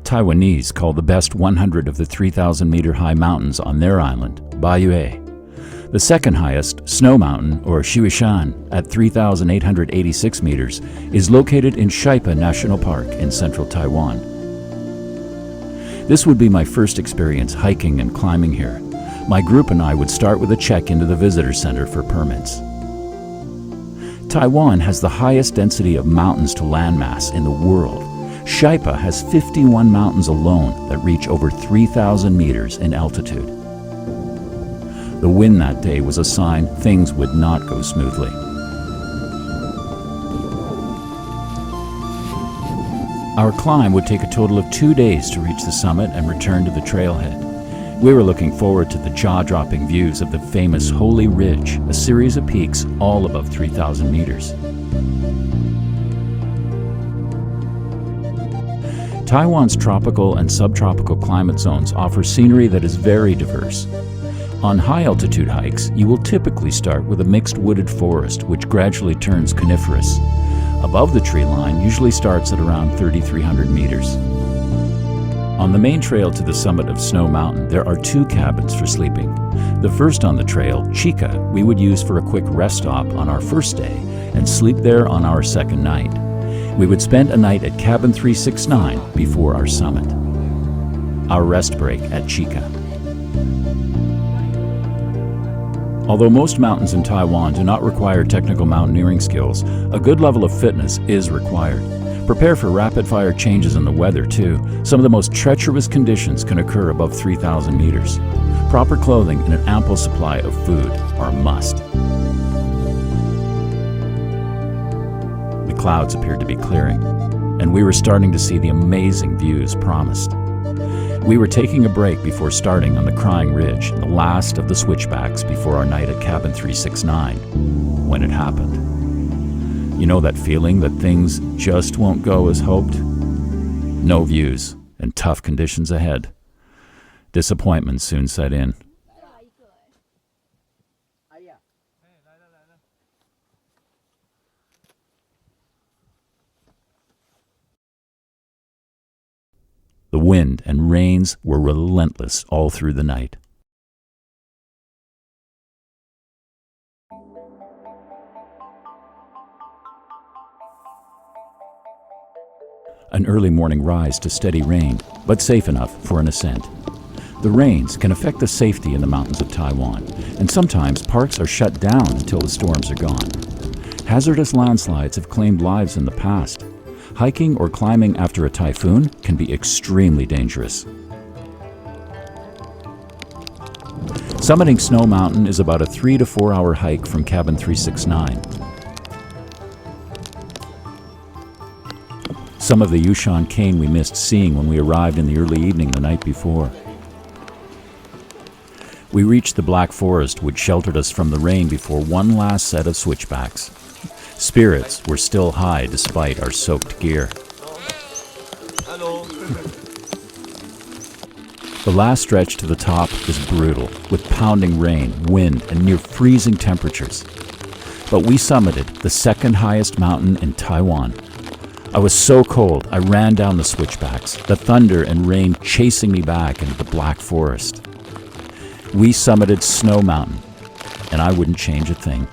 Taiwanese call the best 100 of the 3,000-meter high mountains on their island Baiyue. The second highest, Snow Mountain, or Xueshan, at 3,886 meters, is located in Shei-pa National Park in central Taiwan. This would be my first experience hiking and climbing here. My group and I would start with a check into the visitor center for permits. Taiwan has the highest density of mountains to landmass in the world. Shei-pa has 51 mountains alone that reach over 3,000 meters in altitude. The wind that day was a sign things would not go smoothly. Our climb would take a total of 2 days to reach the summit and return to the trailhead. We were looking forward to the jaw-dropping views of the famous Holy Ridge, a series of peaks all above 3,000 meters. Taiwan's tropical and subtropical climate zones offer scenery that is very diverse. On high-altitude hikes, you will typically start with a mixed wooded forest which gradually turns coniferous. Above the tree line usually starts at around 3,300 meters. On the main trail to the summit of Snow Mountain, there are 2 cabins for sleeping. The first on the trail, Chica, we would use for a quick rest stop on our first day and sleep there on our second night. We would spend a night at cabin 369 before our summit. Our rest break at Chica. Although most mountains in Taiwan do not require technical mountaineering skills, a good level of fitness is required. Prepare for rapid-fire changes in the weather, too. Some of the most treacherous conditions can occur above 3,000 meters. Proper clothing and an ample supply of food are a must. The clouds appeared to be clearing, and we were starting to see the amazing views promised. We were taking a break before starting on the Crying Ridge, the last of the switchbacks before our night at cabin 369, when it happened. You know that feeling that things just won't go as hoped? No views and tough conditions ahead. Disappointment soon set in. The wind and rains were relentless all through the night. An early morning rise to steady rain, but safe enough for an ascent. The rains can affect the safety in the mountains of Taiwan, and sometimes parks are shut down until the storms are gone. Hazardous landslides have claimed lives in the past. Hiking or climbing after a typhoon can be extremely dangerous. Summiting Snow Mountain is about a 3 to 4 hour hike from cabin 369. Some of the Xueshan cane we missed seeing when we arrived in the early evening the night before. We reached the Black Forest, which sheltered us from the rain before one last set of switchbacks. Spirits were still high despite our soaked gear. The last stretch to the top is brutal, with pounding rain, wind, and near freezing temperatures. But we summited the second highest mountain in Taiwan. I was so cold, I ran down the switchbacks, the thunder and rain chasing me back into the Black Forest. We summited Snow Mountain, and I wouldn't change a thing.